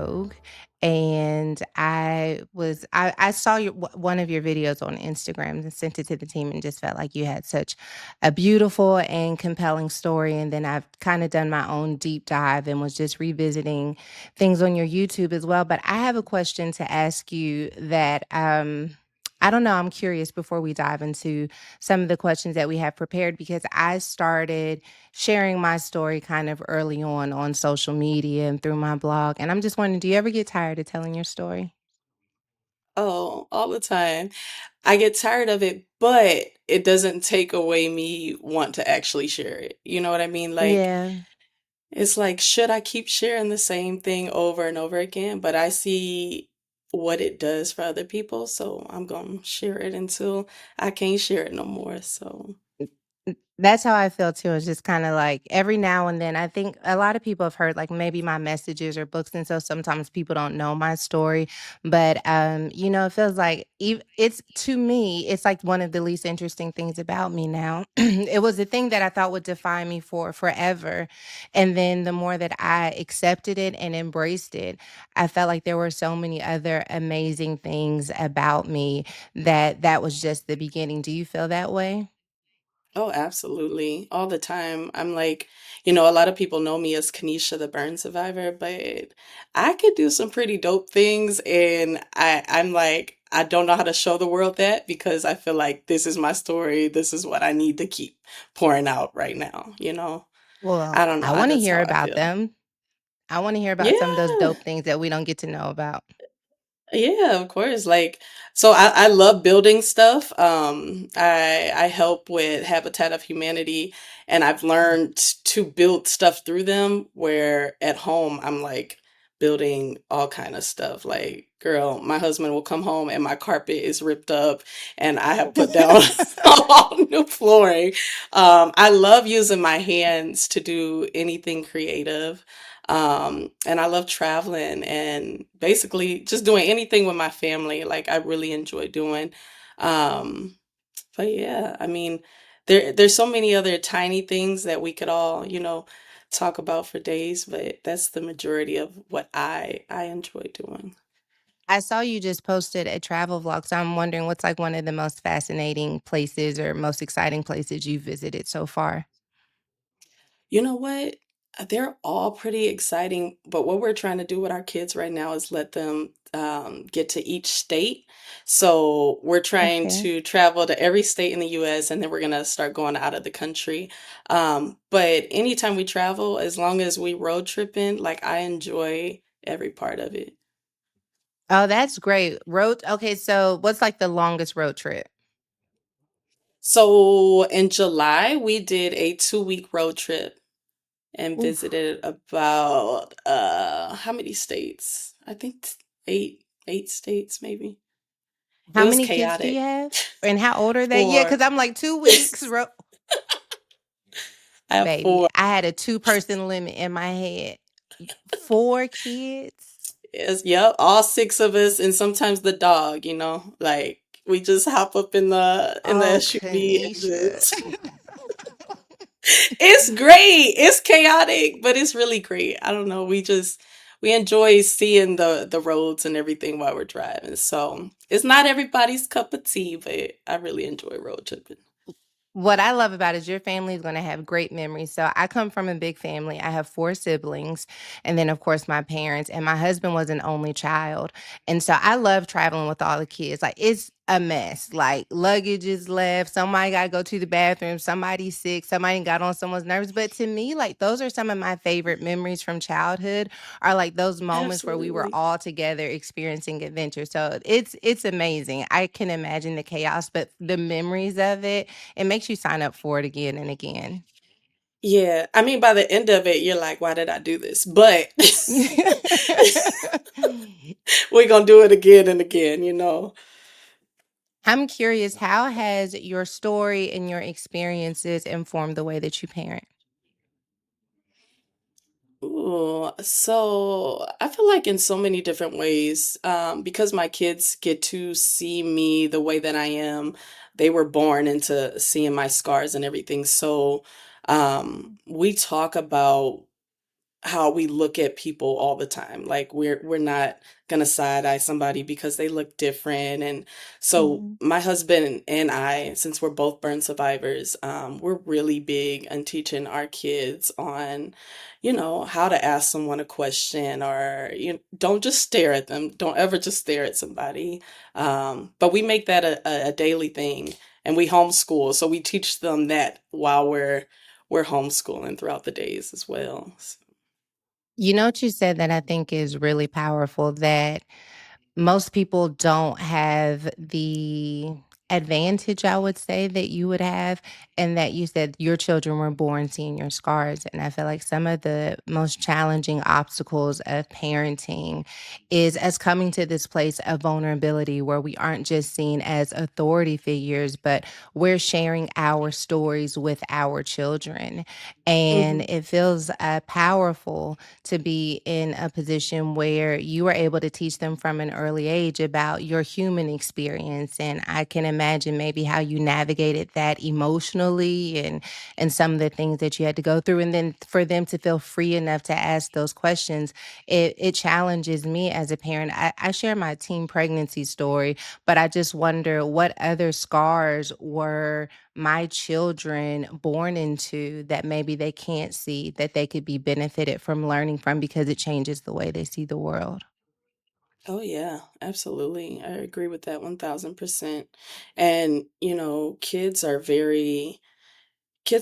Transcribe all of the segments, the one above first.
Vogue, and I saw one of your videos on Instagram and sent it to the team and just felt like you had such a beautiful and compelling story. And then I've kind of done my own deep dive and was just revisiting things on your YouTube as well. But I have a question to ask you that I don't know. I'm curious before we dive into some of the questions that we have prepared because I started sharing my story kind of early on social media and through my blog. And I'm just wondering, do you ever get tired of telling your story? Oh, all the time. I get tired of it, but it doesn't take away me want to actually share it. You know what I mean? Like, Yeah. it's like, should I keep sharing the same thing over and over again? But I see what it does for other people, so I'm gonna share it until I can't share it no more. So, That's how I feel too. It's just kind of like every now and then. I think a lot of people have heard like maybe my messages or books, and so sometimes people don't know my story. But it feels like it's to me, it's like one of the least interesting things about me now. It was a thing that I thought would define me for forever, and then the more that I accepted it and embraced it, I felt like there were so many other amazing things about me that was just the beginning. Do you feel that way? oh, absolutely. All the time. I'm like, a lot of people know me as Kanisha the burn survivor, but I could do some pretty dope things and I'm like, I don't know how to show the world that because I feel like this is my story. This is what I need to keep pouring out right now. Well, I don't know. I wanna That's hear how I about feel. them. I wanna hear about some of those Yeah. dope things that we don't get to know about. Yeah, of course. Like, so I love building stuff. I help with Habitat of Humanity, and I've learned to build stuff through them. Where at home, I'm like building all kind of stuff. Like, girl, my husband will come home and my carpet is ripped up, and I have put down all new flooring. I love using my hands to do anything creative. And I love traveling and basically just doing anything with my family. Like I really enjoy doing. Um, but yeah, I mean, there's so many other tiny things that we could all, talk about for days, but that's the majority of what I enjoy doing. I saw you just posted a travel vlog, so I'm wondering what's, like, one of the most fascinating places or most exciting places you've visited so far? You know what? They're all pretty exciting, but what we're trying to do with our kids right now is let them get to each state. So we're trying Okay. to travel to every state in the US and then we're going to start going out of the country. But anytime we travel, as long as we road tripping, like I enjoy every part of it. Oh, that's great. Road Okay, so what's, like, the longest road trip? So in July, we did a 2-week road trip and Oof. visited about how many states? I think eight states maybe. It How was many kids do you chaotic. have? And how old are they? Yeah, because 4. 'cause I'm like, 2 weeks, I have baby, 4. I had a two-person limit in my head. 4 kids? Yes, yep, all 6 of us and sometimes the dog, like we just hop up in the Oh, SUV and Kanisha. just it's great. It's chaotic, but it's really great. I don't know. We enjoy seeing the roads and everything while we're driving. So it's not everybody's cup of tea, but I really enjoy road tripping. What I love about it is your family is gonna have great memories. So I come from a big family. I have 4 siblings, and then, of course, my parents, and my husband was an only child. And so I love traveling with all the kids. Like, it's a mess. Like, luggage is left, somebody gotta go to the bathroom, somebody's sick, somebody got on someone's nerves. But to me, like, those are some of my favorite memories from childhood, are like those moments where we were Absolutely. all together experiencing adventure. So it's amazing. I can imagine the chaos, but the memories of it makes you sign up for it again and again. Yeah. I mean, by the end of it, you're like, why did I do this? But we're going to do it again and again. I'm curious, how has your story and your experiences informed the way that you parent? Ooh, so I feel like in so many different ways, because my kids get to see me the way that I am, they were born into seeing my scars and everything. So, we talk about how we look at people all the time. Like we're not gonna side eye somebody because they look different. And so Mhm. my husband and I, since we're both burn survivors, we're really big on teaching our kids on, how to ask someone a question, or don't just stare at them. Don't ever just stare at somebody. But we make that a daily thing, and we homeschool, so we teach them that while we're homeschooling throughout the days as well. You know what you said that I think is really powerful, that most people don't have the advantage, I would say, that you would have, and that you said your children were born seeing your scars. And I feel like some of the most challenging obstacles of parenting is us coming to this place of vulnerability where we aren't just seen as authority figures, but we're sharing our stories with our children. And Mhm. it feels powerful to be in a position where you were able to teach them from an early age about your human experience. And I can imagine maybe how you navigated that emotionally, and some of the things that you had to go through. And then for them to feel free enough to ask those questions, it challenges me as a parent. I share my teen pregnancy story, but I just wonder what other scars were my children born into that maybe they can't see, that they could be benefited from learning from, because it changes the way they see the world. Oh yeah, absolutely. I agree with that 1000%. And, kids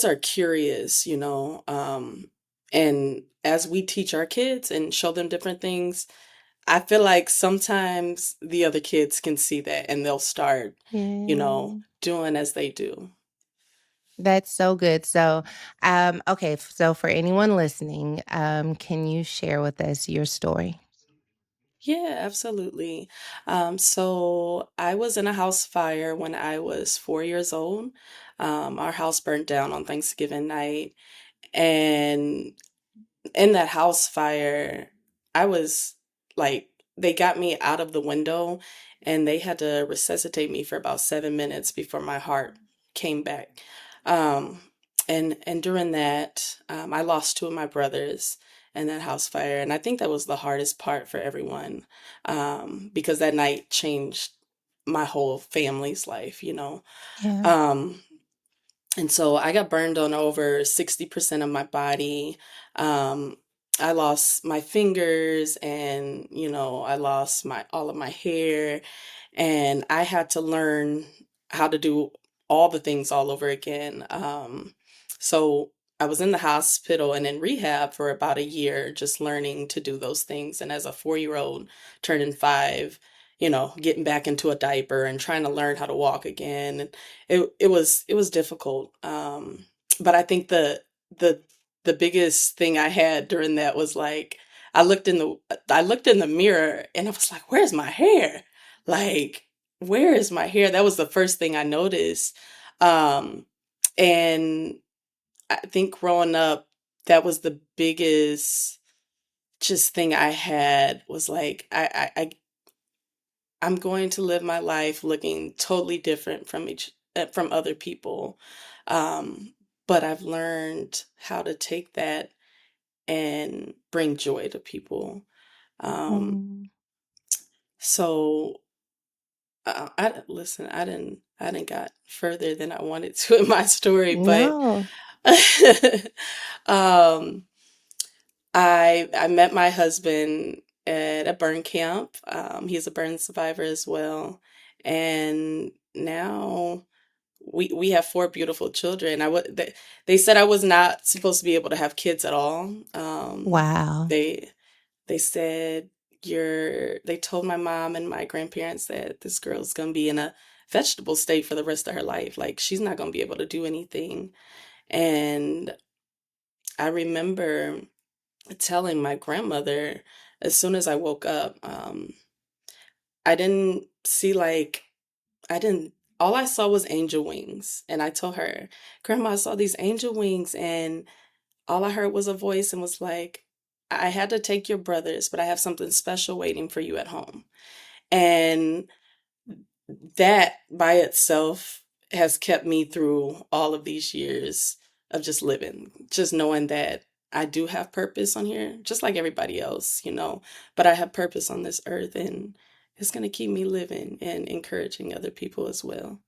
are curious, and as we teach our kids and show them different things, I feel like sometimes the other kids can see that and they'll start, Yeah. doing as they do. That's so good. So, okay, so for anyone listening, can you share with us your story? Yeah, absolutely. So I was in a house fire when I was 4 years old. Our house burned down on Thanksgiving night. And in that house fire, I was like, they got me out of the window and they had to resuscitate me for about 7 minutes before my heart came back. Um, and during that, I lost two of my brothers in that house fire. And I think that was the hardest part for everyone, because that night changed my whole family's life. Yeah. Um, and so I got burned on over 60% of my body. Um, I lost my fingers, and I lost my all of my hair, and I had to learn how to do all the things all over again. So I was in the hospital and in rehab for about a year, just learning to do those things. And as a 4-year old turning 5, getting back into a diaper and trying to learn how to walk again. And it was difficult. But I think the the biggest thing I had during that was like I looked in the mirror and I was like, where's my hair? Like, where is my hair? That was the first thing I noticed. Um, and I think growing up, that was the biggest just thing I had, was like, I'm going to live my life looking totally different from other people. Um, but I've learned how to take that and bring joy to people. Um, Mm. so I listen. I didn't got further than I wanted to in my story, but No. um, I met my husband at a burn camp. He's a burn survivor as well, and now we have four beautiful children. They said I was not supposed to be able to have kids at all. Wow. They they said they told my mom and my grandparents that this girl's gonna be in a vegetable state for the rest of her life. Like, she's not gonna be able to do anything. And I remember telling my grandmother as soon as I woke up, I didn't see like I didn't all I saw was angel wings. And I told her, Grandma, I saw these angel wings, and all I heard was a voice and was like, I had to take your brothers, but I have something special waiting for you at home. And that by itself has kept me through all of these years of just living, just knowing that I do have purpose on here, just like everybody else, but I have purpose on this earth, and it's going to keep me living and encouraging other people as well.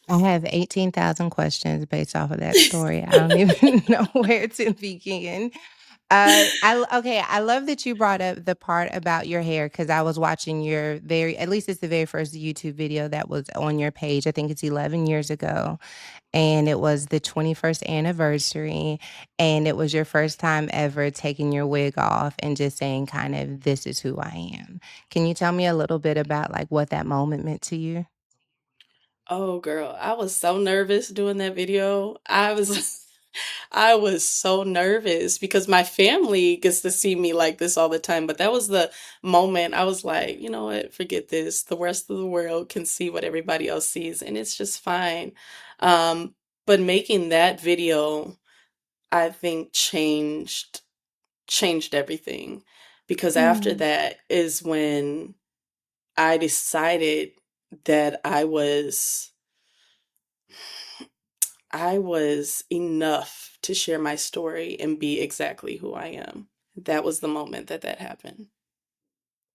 I have 18,000 questions based off of that story. I don't even know where to begin. Okay, I love that you brought up the part about your hair because I was watching your at least it's the very first YouTube video that was on your page. I think it's 11 years ago, and it was the 21st anniversary, and it was your first time ever taking your wig off and just saying kind of, "This is who I am." Can you tell me a little bit about, like, what that moment meant to you? Oh, girl, I was so nervous doing that video. I was so nervous because my family gets to see me like this all the time, but that was the moment I was like, you know what, forget this. The rest of the world can see what everybody else sees, and it's just fine. Um, but making that video, I think changed everything because after Mm. that is when I decided that I was enough to share my story and be exactly who I am. That was the moment that that happened.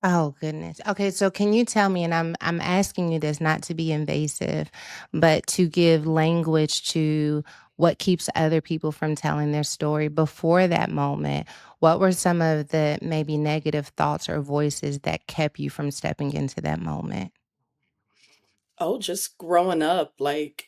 Oh, goodness. Okay, so can you tell me, and I'm asking you this not to be invasive, but to give language to what keeps other people from telling their story before that moment. What were some of the maybe negative thoughts or voices that kept you from stepping into that moment? Oh, just growing up, like,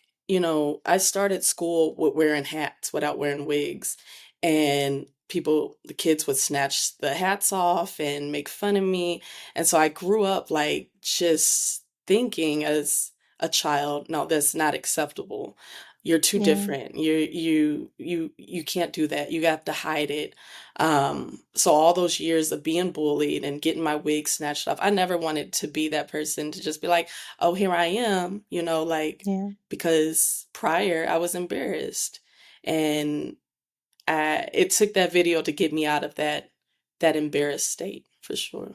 I started school with wearing hats without wearing wigs. And the kids would snatch the hats off and make fun of me. And so I grew up like just thinking as a child, no, that's not acceptable. You're too Yeah, different. You can't do that. You have to hide it. So all those years of being bullied and getting my wig snatched off, I never wanted to be that person to just be like, oh, here I am, like, yeah. because prior I was embarrassed. And it took that video to get me out of that embarrassed state for sure.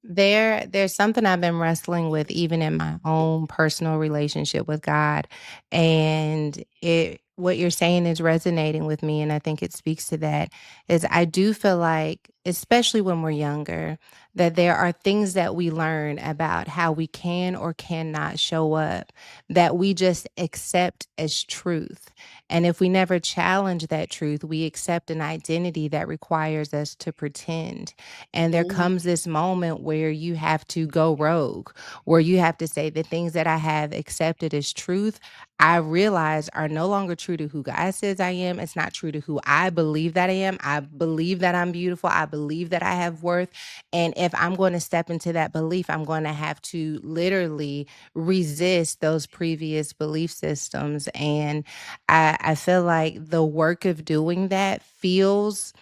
There's something I've been wrestling with even in my own personal relationship with God, and it what you're saying is resonating with me, and I think it speaks to that, is I do feel like, especially when we're younger, that there are things that we learn about how we can or cannot show up that we just accept as truth. And if we never challenge that truth, we accept an identity that requires us to pretend. And there Mm. comes this moment where you have to go rogue, where you have to say the things that I have accepted as truth, I realize are no longer true to who God says I am. It's not true to who I believe that I am. I believe that I'm beautiful. I believe that I have worth. And if I'm going to step into that belief, I'm going to have to literally resist those previous belief systems. And I feel like the work of doing that feels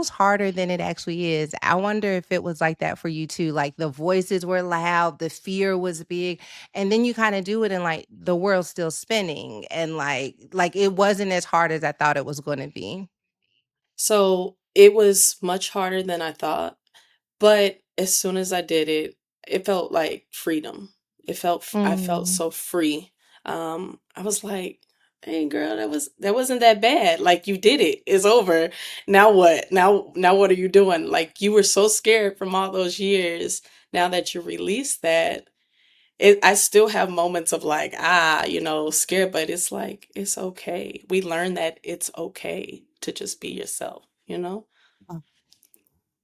harder than it actually is. I wonder if it was like that for you too. Like the voices were loud, the fear was big, and then you kind of do it and like the world's still spinning and like it wasn't as hard as I thought it was going to be. So it was much harder than I thought. But as soon as I did it, it felt like freedom. I felt Mm. so free. I was like, "Hey girl, that wasn't that bad. Like you did it. It's over. Now what? Now what are you doing? Like you were so scared from all those years. Now that you released that, I still have moments of like, scared, but it's like it's okay. We learn that it's okay to just be yourself.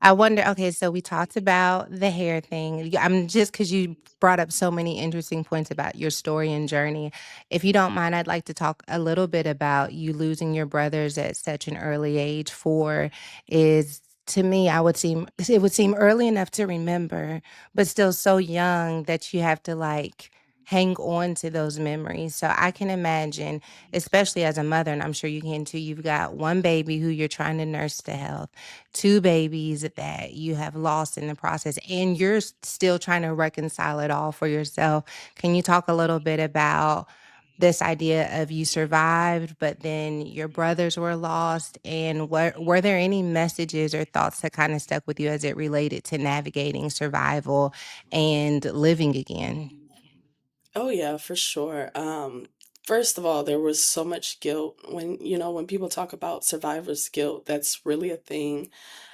I wonder, okay, so we talked about the hair thing. I'm just because you brought up so many interesting points about your story and journey. If you don't mind, I'd like to talk a little bit about you losing your brothers at such an early age. 4 is, to me, it would seem early enough to remember, but still so young that you have to like hang on to those memories. So I can imagine, especially as a mother, and I'm sure you can too, you've got one baby who you're trying to nurse to health, 2 babies that you have lost in the process, and you're still trying to reconcile it all for yourself. Can you talk a little bit about this idea of you survived, but then your brothers were lost, and were there any messages or thoughts that kind of stuck with you as it related to navigating survival and living again? Oh yeah, for sure. First of all, there was so much guilt when, when people talk about survivor's guilt, that's really a thing.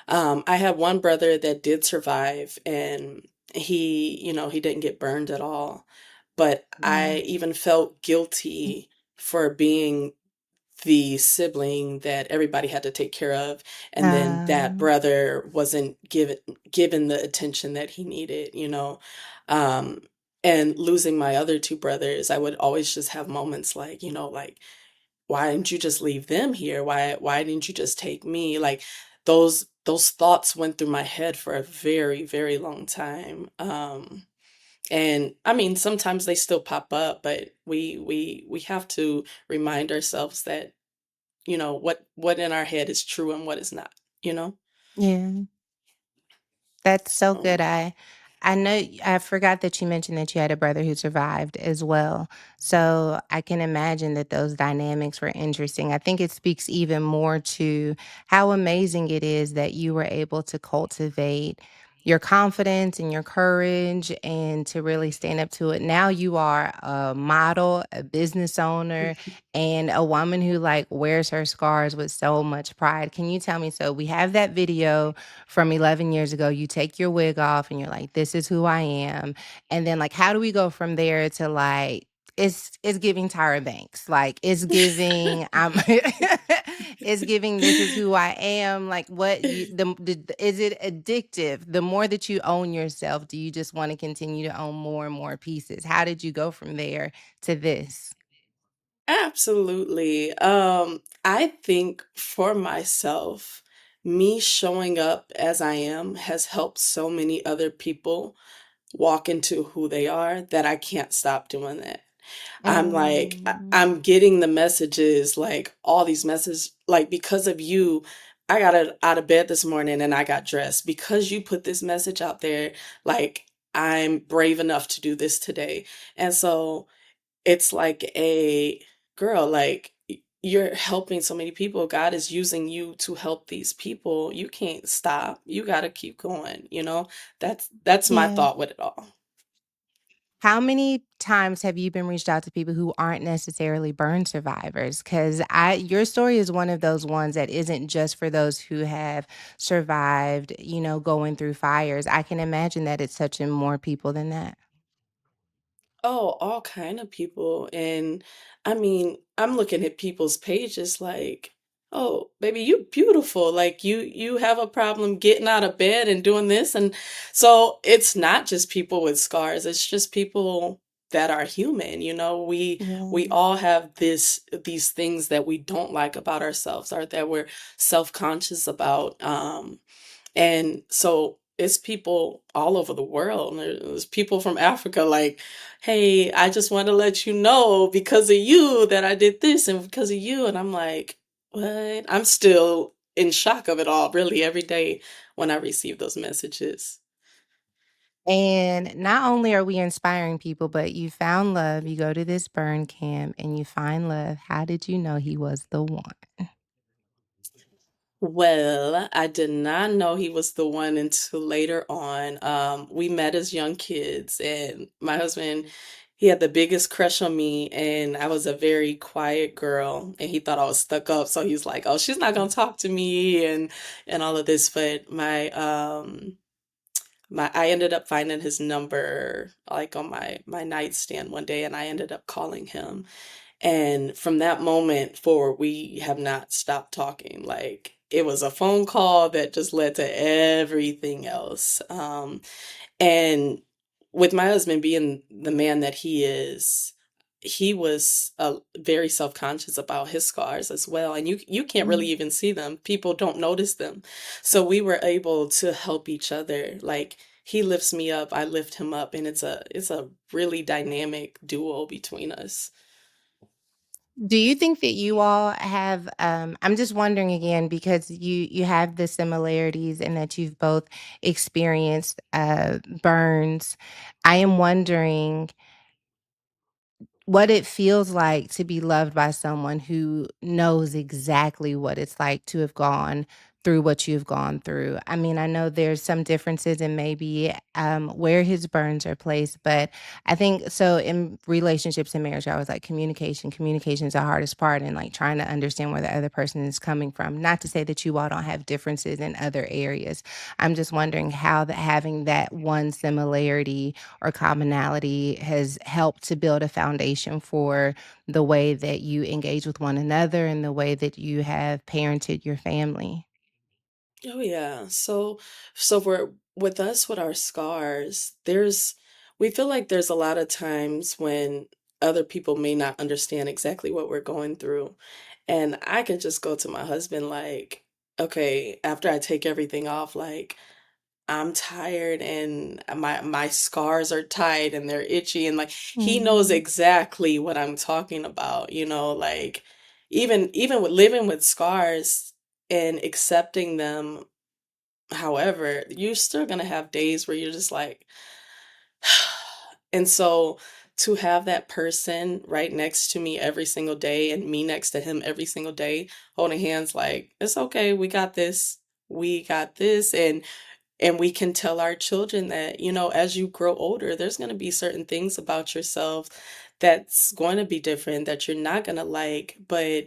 I had one brother that did survive, and he didn't get burned at all. But Yeah. I even felt guilty for being the sibling that everybody had to take care of, and then that Um, brother wasn't given the attention that he needed. Um, and losing my other two brothers, I would always just have moments like, like, why didn't you just leave them here? Why didn't you just take me? Like those thoughts went through my head for a very, very long time. And I mean, sometimes they still pop up, but we have to remind ourselves that, what in our head is true and what is not, you know? yeah. That's so So good. I know I forgot that you mentioned that you had a brother who survived as well. So I can imagine that those dynamics were interesting. I think it speaks even more to how amazing it is that you were able to cultivate your confidence and your courage and to really stand up to it. Now you are a model, a business owner, and a woman who like wears her scars with so much pride. Can you tell me, so we have that video from 11 years ago, you take your wig off and you're like, "This is who I am." And then, like, how do we go from there to, like, it's giving Tyra Banks, like, it's giving, it's giving, "This is who I am." Like, what you the is it addictive? The more that you own yourself, do you just wanna continue to own more and more pieces? How did you go from there to this? Absolutely. I think for myself, me showing up as I am has helped so many other people walk into who they are that I can't stop doing that. I'm like, Mm, I'm getting the messages, like all these messages, like because of you, I got out of bed this morning and I got dressed because you put this message out there. Like, I'm brave enough to do this today. And so it's like a girl, like you're helping so many people. God is using you to help these people. You can't stop. You got to keep going. That's my yeah. thought with it all. How many times have you been reached out to people who aren't necessarily burn survivors? Because your story is one of those ones that isn't just for those who have survived, going through fires. I can imagine that it's touching more people than that. Oh, all kind of people. And I mean, I'm looking at people's pages like, "Oh, baby, you beautiful. Like you have a problem getting out of bed and doing this." And so it's not just people with scars. It's just people that are human, We Yeah. all have these things that we don't like about ourselves, or that we're self-conscious about. And so it's people all over the world. And there's people from Africa like, "Hey, I just want to let you know because of you that I did this and because of you." And I'm like, what? I'm still in shock of it all, really, every day when I receive those messages. And not only are we inspiring people, but you found love. You go to this burn camp and you find love. How did you know he was the one? Well, I did not know he was the one until later on. We met as young kids, and my husband, he had the biggest crush on me, and I was a very quiet girl, and he thought I was stuck up, so he's like, "Oh, she's not gonna talk to me," and all of this. But I ended up finding his number like on my nightstand one day, and I ended up calling him. And from that moment forward, we have not stopped talking. Like it was a phone call that just led to everything else. And with my husband being the man that he is, he was very self-conscious about his scars as well. And you can't really Mm. even see them. People don't notice them. So we were able to help each other. Like he lifts me up, I lift him up, and it's a really dynamic duo between us. Do you think that you all have, I'm just wondering again because you have the similarities and that you've both experienced burns. I am wondering what it feels like to be loved by someone who knows exactly what it's like to have gone through what you've gone through. I mean, I know there's some differences in maybe where his burns are placed, but I think so in relationships and marriage, I was like communication. Communication is the hardest part, and like trying to understand where the other person is coming from. Not to say that you all don't have differences in other areas. I'm just wondering how having that one similarity or commonality has helped to build a foundation for the way that you engage with one another and the way that you have parented your family. Oh yeah. So we're with us with our scars, there's we feel like there's a lot of times when other people may not understand exactly what we're going through. And I can just go to my husband like, okay, after I take everything off, like I'm tired and my scars are tight and they're itchy and like he knows Mhm. exactly what I'm talking about, like even with living with scars and accepting them. However, you're still gonna have days where you're just like, and so to have that person right next to me every single day and me next to him every single day, holding hands like, it's okay, we got this, and we can tell our children that, as you grow older, there's going to be certain things about yourself that's going to be different that you're not going to like, but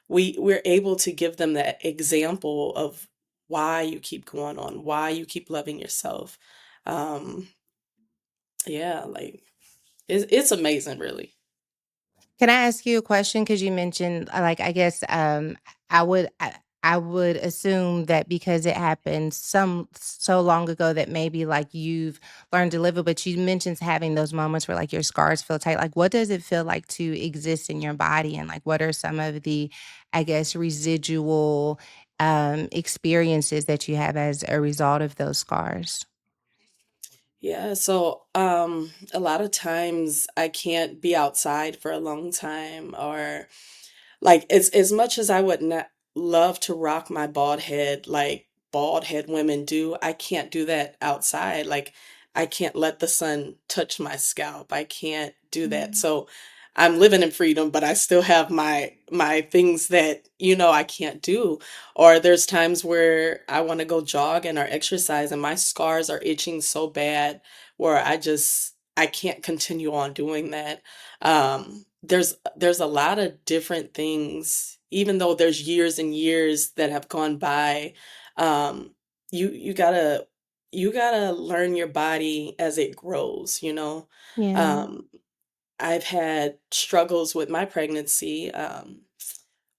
we're able to give them that example of why you keep going on, why you keep loving yourself. Um, yeah, like it's amazing, really. Can I ask you a question? Because you mentioned, like, I guess, I would I would assume that because it happened so long ago that maybe, like, you've learned to live it, but you mentioned having those moments where, like, your scars feel tight. Like, what does it feel like to exist in your body? And, like, what are some of the, I guess, residual, experiences that you have as a result of those scars? Yeah, so a lot of times I can't be outside for a long time, or like as much as I would not love to rock my bald head like bald head women do, I can't do that outside. Like I can't let the sun touch my scalp. I can't do that. Mm. So I'm living in freedom, but I still have my things that I can't do. Or there's times where I want to go jogging or exercise and my scars are itching so bad where I can't continue on doing that. There's a lot of different things, even though there's years and years that have gone by. um you gotta learn your body as it grows. Yeah. um I've had struggles with my pregnancy,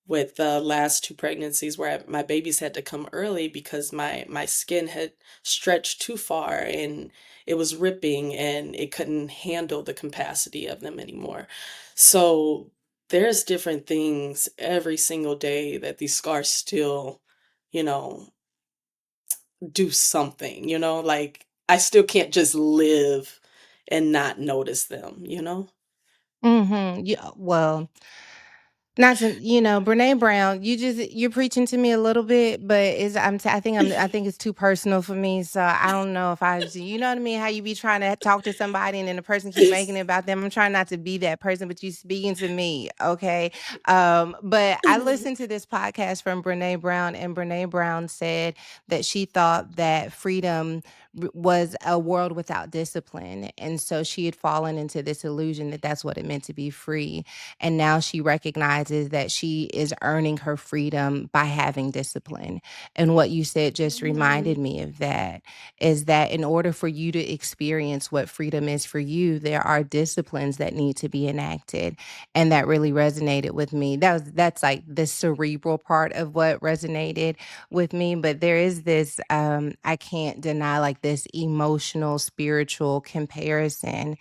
with the last two pregnancies where my babies had to come early because my skin had stretched too far and it was ripping and it couldn't handle the capacity of them anymore. So there's different things every single day that these scars still, you know, do something, like I still can't just live and not notice them. Mhm. Yeah, well, not to, Brene Brown, you're preaching to me a little bit, but it's I think it's too personal for me. So I don't know if you know what I mean? How you be trying to talk to somebody and then the person keep making it about them. I'm trying not to be that person, but you speaking to me, okay? But I listened to this podcast from Brene Brown, and Brene Brown said that she thought that freedom was a world without discipline. And so she had fallen into this illusion that that's what it meant to be free, and now she recognizes that she is earning her freedom by having discipline. And what you said just reminded Mm. me of that, is that in order for you to experience what freedom is for you, there are disciplines that need to be enacted. And that really resonated with me. That's like the cerebral part of what resonated with me. But there is this, I can't deny, like this emotional, spiritual comparison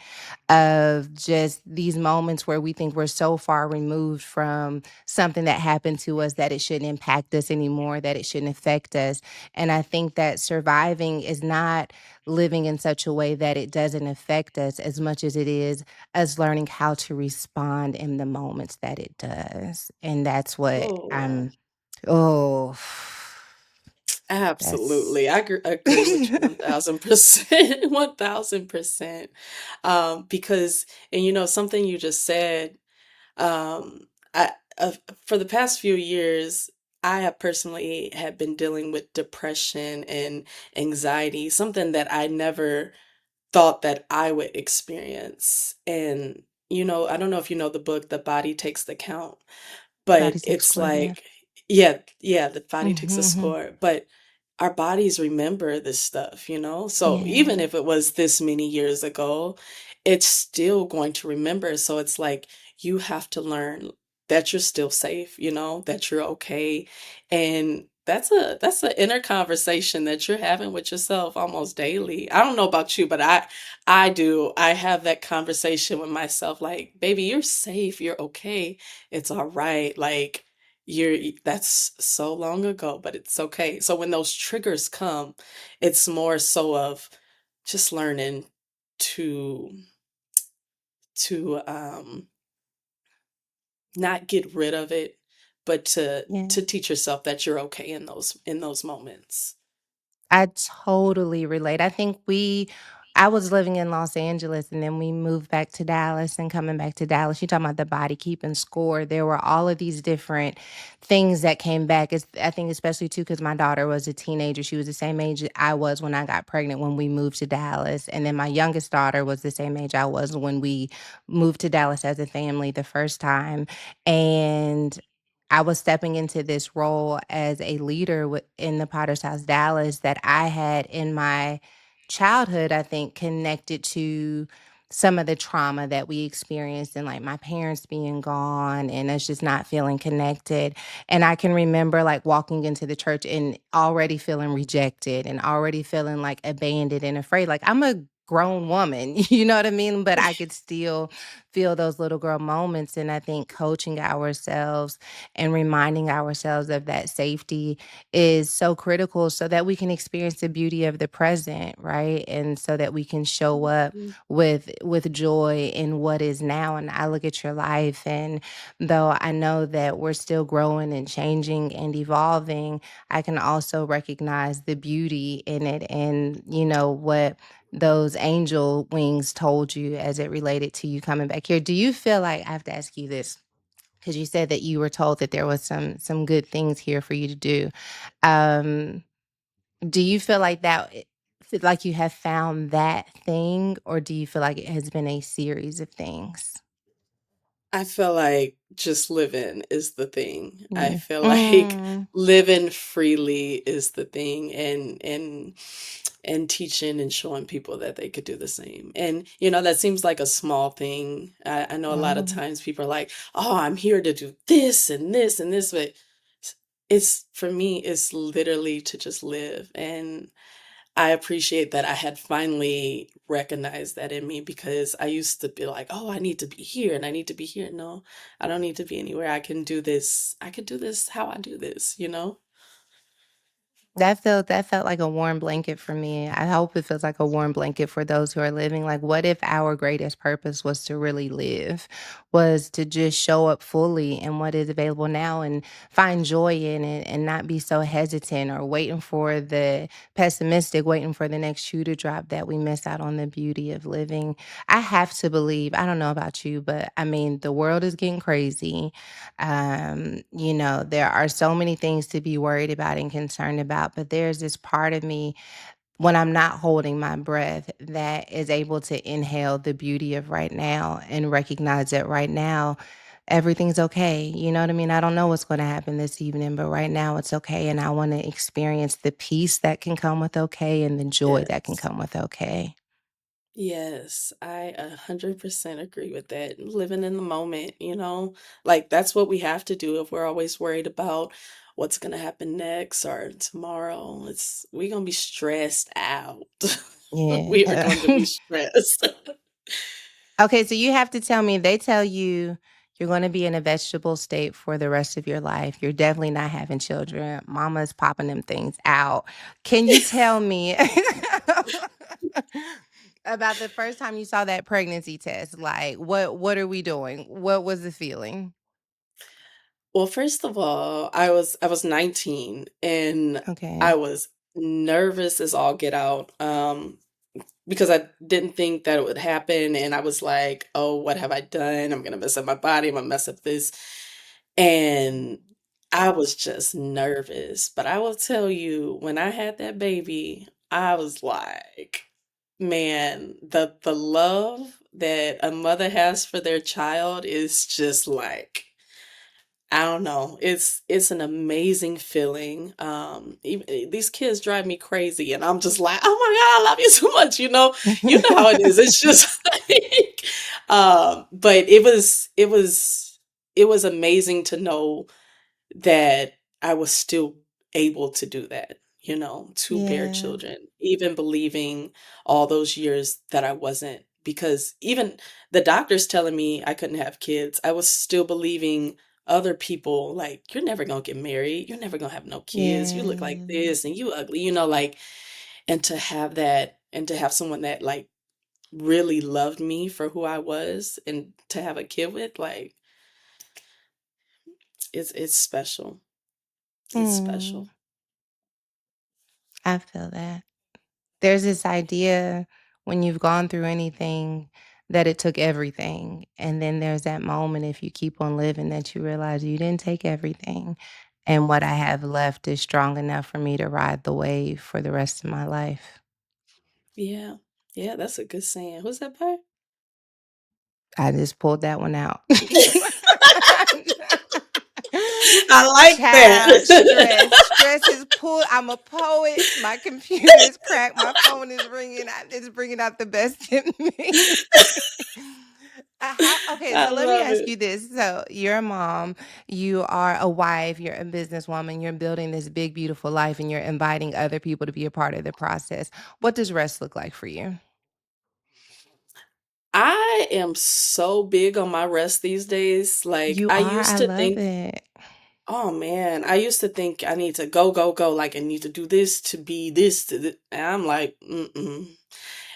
of just these moments where we think we're so far removed from something that happened to us that it shouldn't impact us anymore, that it shouldn't affect us. And I think that surviving is not living in such a way that it doesn't affect us as much as it is us learning how to respond in the moments that it does. And that's what Oh wow. I'm, oh, that's. Absolutely. I agree with you 1000%. 1000%. Because, and something you just said, um, I, for the past few years, I have personally have been dealing with depression and anxiety, something that I never thought that I would experience. And, I don't know if you know the book, The Body Takes the Count, Body but takes it's score, yeah. like, yeah, yeah, the body takes a Mhm. score, but our bodies remember this stuff, you know? So even Yeah. if it was this many years ago, it's still going to remember. So it's like you have to learn that you're still safe, that you're okay. And that's an inner conversation that you're having with yourself almost daily. I don't know about you, but I do. I have that conversation with myself like, baby, you're safe, you're okay, it's all right. Like that's so long ago, but it's okay. So when those triggers come, it's more so of just learning to to not get rid of it, but to Yeah. to teach yourself that you're okay in those moments. I totally relate. I was living in Los Angeles and then we moved back to Dallas and coming back to Dallas. You talking about the body keeping score. There were all of these different things that came back. I think especially too because my daughter was a teenager. She was the same age I was when I got pregnant when we moved to Dallas. And then my youngest daughter was the same age I was when we moved to Dallas as a family the first time. And I was stepping into this role as a leader in the Potter's House Dallas that I had in my childhood, I think, connected to some of the trauma that we experienced and like my parents being gone and us just not feeling connected. And I can remember like walking into the church and already feeling rejected and already feeling like abandoned and afraid. Like I'm a grown woman, you know what I mean? But I could still feel those little girl moments. And I think coaching ourselves and reminding ourselves of that safety is so critical so that we can experience the beauty of the present, right? And so that we can show up with joy in what is now. And I look at your life, and though I know that we're still growing and changing and evolving, I can also recognize the beauty in it and what those angel wings told you as it related to you coming back here. Do you feel like I have to ask you this? Because you said that you were told that there was some good things here for you to do. Um, do you feel like like you have found that thing, or do you feel like it has been a series of things? I feel like just living is the thing. I Mm. feel like Mm. living freely is the thing, and teaching and showing people that they could do the same. And that seems like a small thing. I know a lot of No. times people are like, "Oh, I'm here to do this and this and this," but it's for me, it's literally to just live. And I appreciate that I had finally recognized that in me because I used to be like, "Oh, I need to be here and I need to be here." No, I don't need to be anywhere. I can do this. I can do this how I do this, you know? That felt like a warm blanket for me. I hope it feels like a warm blanket for those who are living. Like, what if our greatest purpose was to really live, was to just show up fully in what is available now and find joy in it and not be so hesitant or waiting for the pessimistic, waiting for the next shoe to drop that we miss out on the beauty of living. I have to believe, I don't know about you, but I mean, the world is getting crazy. There are so many things to be worried about and concerned about, but there's this part of me when I'm not holding my breath that is able to inhale the beauty of right now and recognize that right now everything's okay. You know what I mean? I don't know what's going to happen this evening, but right now it's okay. And I want to experience the peace that can come with okay and the joy that can Yes. come with okay. Yes, I 100% agree with that. Living in the moment, like that's what we have to do if we're always worried about what's going to happen next or tomorrow. We're going to be stressed out. We are Yeah. going to be stressed. Okay, so you have to tell me, they tell you you're gonna be in a vegetable state for the rest of your life. You're definitely not having children. Mama's popping them things out. Can you tell me about the first time you saw that pregnancy test? Like, what are we doing? What was the feeling? Well, first of all, I was 19 and I Okay. was nervous as all get out. Because I didn't think that it would happen. And I was like, oh, what have I done? I'm going to mess up my body. I'm going to mess up this. And I was just nervous, but I will tell you, when I had that baby, I was like, man, the love that a mother has for their child is just like, I don't know. It's an amazing feeling. Even, these kids drive me crazy, and I'm just like, oh my God, I love you so much. You know how it is. It's just like, but it was amazing to know that I was still able to do that, to bear Yeah, children, even believing all those years that I wasn't, because even the doctors telling me I couldn't have kids, I was still believing other people like, you're never gonna get married, you're never gonna have no kids, you look like yeah. this and you ugly, like, and to have that and to have someone that like really loved me for who I was and to have a kid with, like, it's special. It's Mm, special. I feel that. There's this idea when you've gone through anything that it took everything. And then there's that moment, if you keep on living, that you realize you didn't take everything. And what I have left is strong enough for me to ride the wave for the rest of my life. Yeah. Yeah, that's a good saying. Who's that by? I just pulled that one out. I like Child, that. stress. Stress is pulled. I'm a poet. My computer is cracked. My phone is ringing. It's bringing out the best in me. Okay, I so let me love ask it. you this. So, you're a mom, you are a wife, you're a businesswoman, you're building this big, beautiful life, and you're inviting other people to be a part of the process. What does rest look like for you? I am so big on my rest these days. Like, You I are? used I to love think, it. oh man, I used to think I need to go, go, go. Like, I need to do this to be this to And I'm like, mm-mm.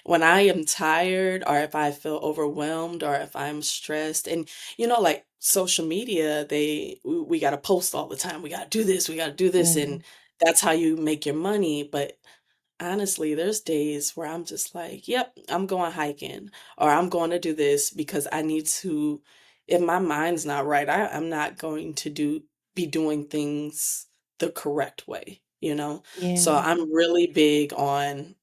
When I am tired or if I feel overwhelmed or if I'm stressed, and like social media, we got to post all the time. We got to do this, we got to do this, Mhm. and that's how you make your money. But honestly, there's days where I'm just like, yep, I'm going hiking or I'm going to do this because I need to. If my mind's not right, I'm not going to be doing things the correct way. So Yeah. I'm really big on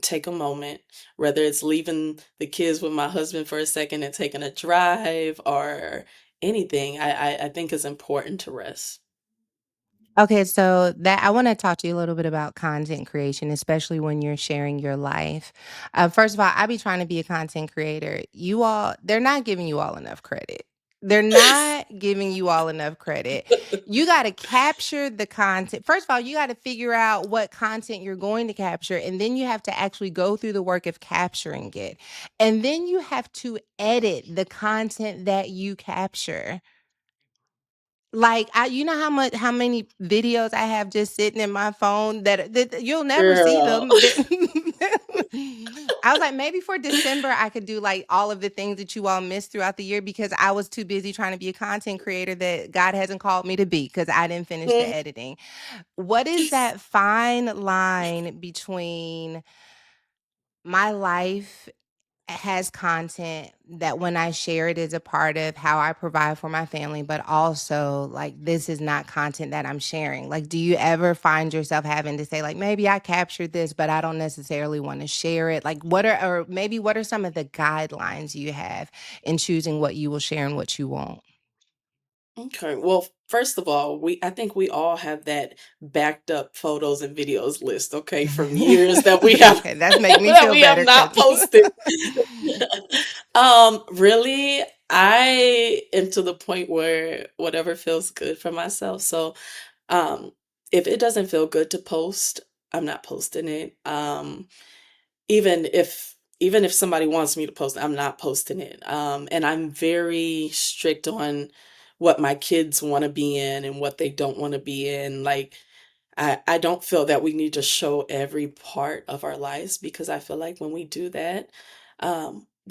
take a moment, whether it's leaving the kids with my husband for a second and taking a drive or anything. I think it's important to rest. Okay, so that I want to talk to you a little bit about content creation, especially when you're sharing your life. First of all, I be trying to be a content creator. You all, they're not giving you all enough credit. They're not giving you all enough credit. You got to capture the content. First of all, you got to figure out what content you're going to capture, and then you have to actually go through the work of capturing it. And then you have to edit the content that you capture. Like, you know how many videos I have just sitting in my phone that you'll never see Girl. them. I was like, maybe for December, I could do, like, all of the things that you all missed throughout the year because I was too busy trying to be a content creator that God hasn't called me to be because I didn't finish the editing. What is that fine line between my life has content that when I share it is a part of how I provide for my family, but also like this is not content that I'm sharing. Like, do you ever find yourself having to say, like, maybe I captured this, but I don't necessarily want to share it? Like, or maybe what are some of the guidelines you have in choosing what you will share and what you won't? Okay. Well, first of all, I think we all have that backed up photos and videos list, okay, from years that we have Okay, that's making me that feel we have better not because posted. Really, I am to the point where whatever feels good for myself. So, um, if it doesn't feel good to post, I'm not posting it. Even if somebody wants me to post, I'm not posting it. And I'm very strict on what my kids want to be in and what they don't want to be in. Like, I don't feel that we need to show every part of our lives because I feel like when we do that,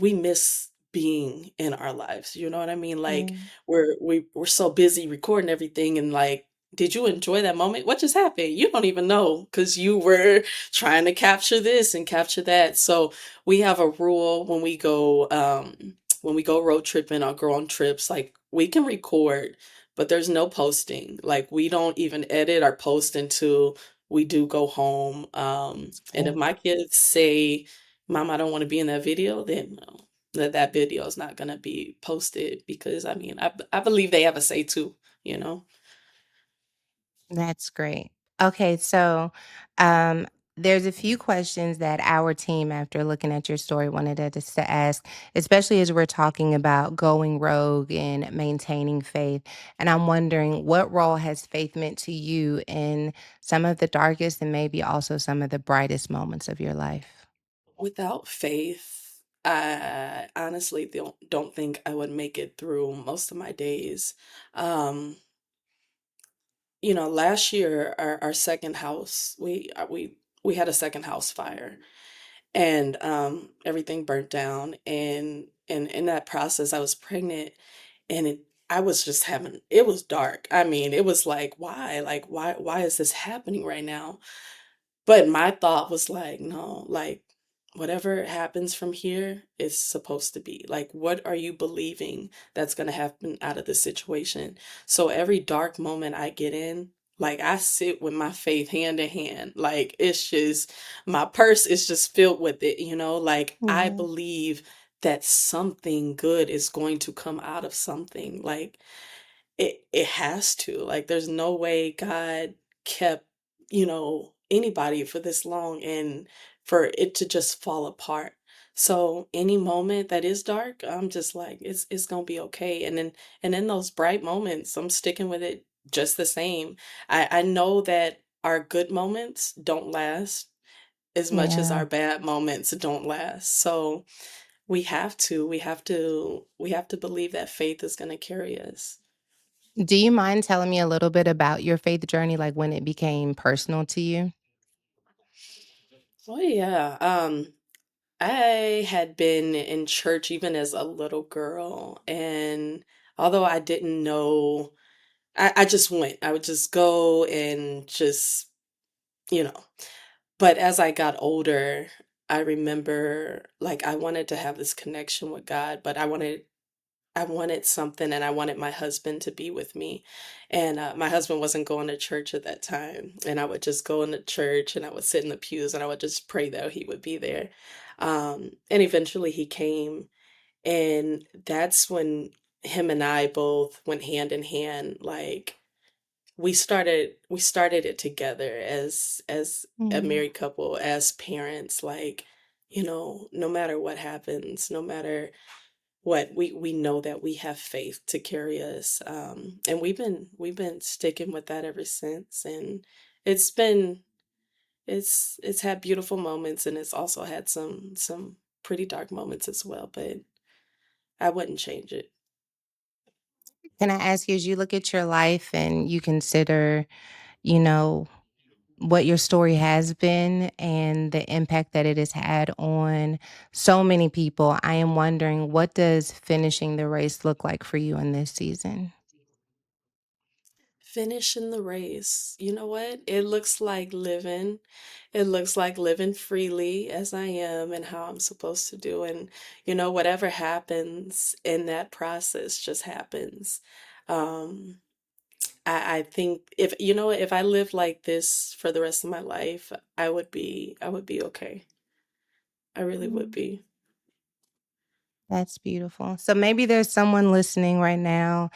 we miss being in our lives. You know what I mean? Like, yeah, we're so busy recording everything, and like, did you enjoy that moment? What just happened? You don't even know because you were trying to capture this and capture that. So we have a rule when we go road tripping or go on trips, like we can record, but there's no posting. Like we don't even edit or post until we do go home. And if Same. my kids say, "Mom, I don't want to be in that video," then no, that video is not gonna be posted because I mean, I believe they have a say too, you know. That's great. Okay, so um, there's a few questions that our team, after looking at your story, wanted us to ask, especially as we're talking about going rogue and maintaining faith. And I'm wondering, what role has faith meant to you in some of the darkest and maybe also some of the brightest moments of your life? Without faith, I honestly don't think I would make it through most of my days. Um, last year our second house, we had a second house fire, and everything burnt down, and in that process I was pregnant, and I was just having, it was dark. I mean, it was like why is this happening right now? But my thought was like, no, like whatever happens from here is supposed to be. Like, what are you believing that's going to happen out of this situation? So every dark moment I get in, like I sit with my faith hand in hand. Like it's just, my purse is just filled with it, like I Yeah. believe that something good is going to come out of something. Like it has to. Like there's no way God kept, anybody for this long and for it to just fall apart. So any moment that is dark, I'm just like it's going to be okay. And in those bright moments, I'm sticking with it just the same. I know that our good moments don't last as much as Yeah. our bad moments don't last. So we have to believe that faith is going to carry us. Do you mind telling me a little bit about your faith journey, like when it became personal to you? Oh yeah. I had been in church even as a little girl, and although I didn't know, I just went. I would just go and just, you know. But as I got older, I remember like I wanted to have this connection with God, but I wanted something, and I wanted my husband to be with me. And my husband wasn't going to church at that time. And I would just go into church and I would sit in the pews and I would just pray that he would be there. And eventually he came. And that's when him and I both went hand in hand. Like we started it together as a Mm. married couple, as parents. Like, no matter what happens, no matter what, we know that we have faith to carry us, and we've been sticking with that ever since, and it's been it's had beautiful moments, and it's also had some pretty dark moments as well, but I wouldn't change it. Can I ask you, as you look at your life and you consider, you know, what your story has been and the impact that it has had on so many people, I am wondering, what does finishing the race look like for you in this season? Finishing the race, you know what, it looks like living freely as I am and how I'm supposed to do, and whatever happens in that process just happens. um I think if I live like this for the rest of my life, I would be okay. I really would Mm. be. That's beautiful. So maybe there's someone listening right now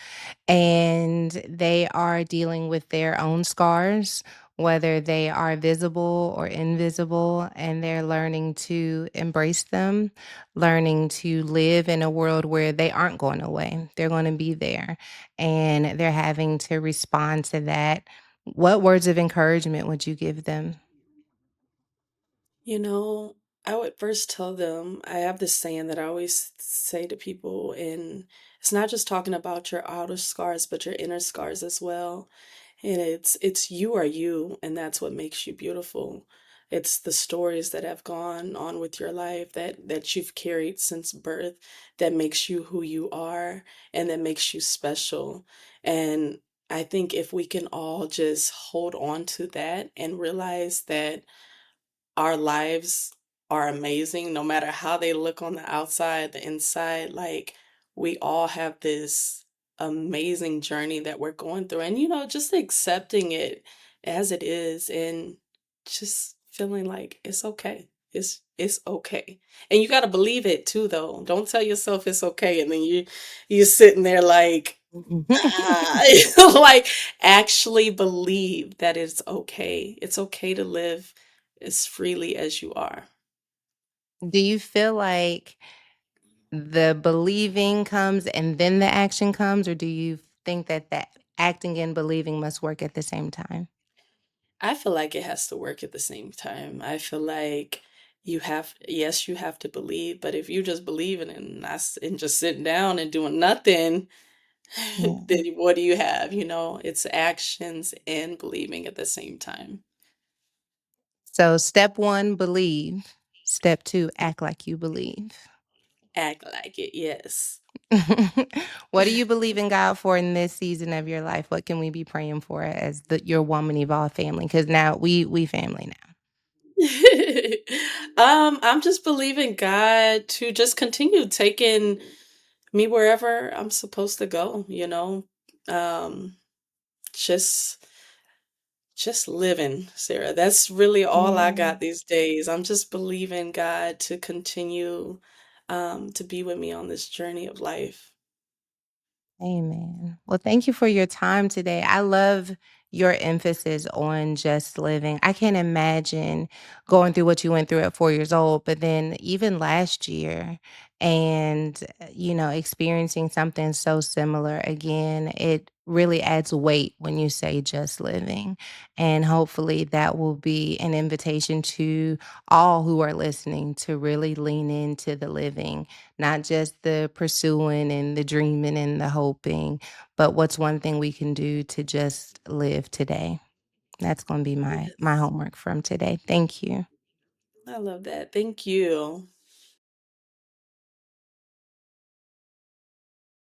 and they are dealing with their own scars, whether they are visible or invisible, and they're learning to embrace them, learning to live in a world where they aren't going away. They're going to be there, and they're having to respond to that. What words of encouragement would you give them? You know, I would first tell them, I have this saying that I always say to people, and it's not just talking about your outer scars, but your inner scars as well. And it's you are you, and that's what makes you beautiful. It's the stories that have gone on with your life that you've carried since birth that makes you who you are and that makes you special. And I think if we can all just hold on to that and realize that our lives are amazing no matter how they look on the outside, the inside, like we all have this amazing journey that we're going through, and, just accepting it as it is, and just feeling like it's okay. It's okay. And you gotta believe it too, though. Don't tell yourself it's okay, and then you're sitting there like, "Ah," like, actually believe that it's okay. It's okay to live as freely as you are. Do you feel like the believing comes and then the action comes, or do you think that that acting and believing must work at the same time? I feel like it has to work at the same time. I feel like yes, you have to believe, but if you just believing and just sitting down and doing nothing, Yeah. then what do you have? It's actions and believing at the same time. So step 1, believe. Step 2, act like you believe. Act like it, yes. What do you believe in God for in this season of your life? What can we be praying for as your Woman Evolve family? Because now we family now. I'm just believing God to just continue taking me wherever I'm supposed to go. Um, just Just living, Sarah. That's really all I Yeah. got these days. I'm just believing God to continue to be with me on this journey of life. Amen. Well, thank you for your time today. I love your emphasis on just living. I can't imagine going through what you went through at 4 years old, but then even last year and, experiencing something so similar again, it really adds weight when you say just living. And hopefully that will be an invitation to all who are listening to really lean into the living, not just the pursuing and the dreaming and the hoping, but what's one thing we can do to just live today? That's gonna be my Yes, homework from today. Thank you. I love that. Thank you.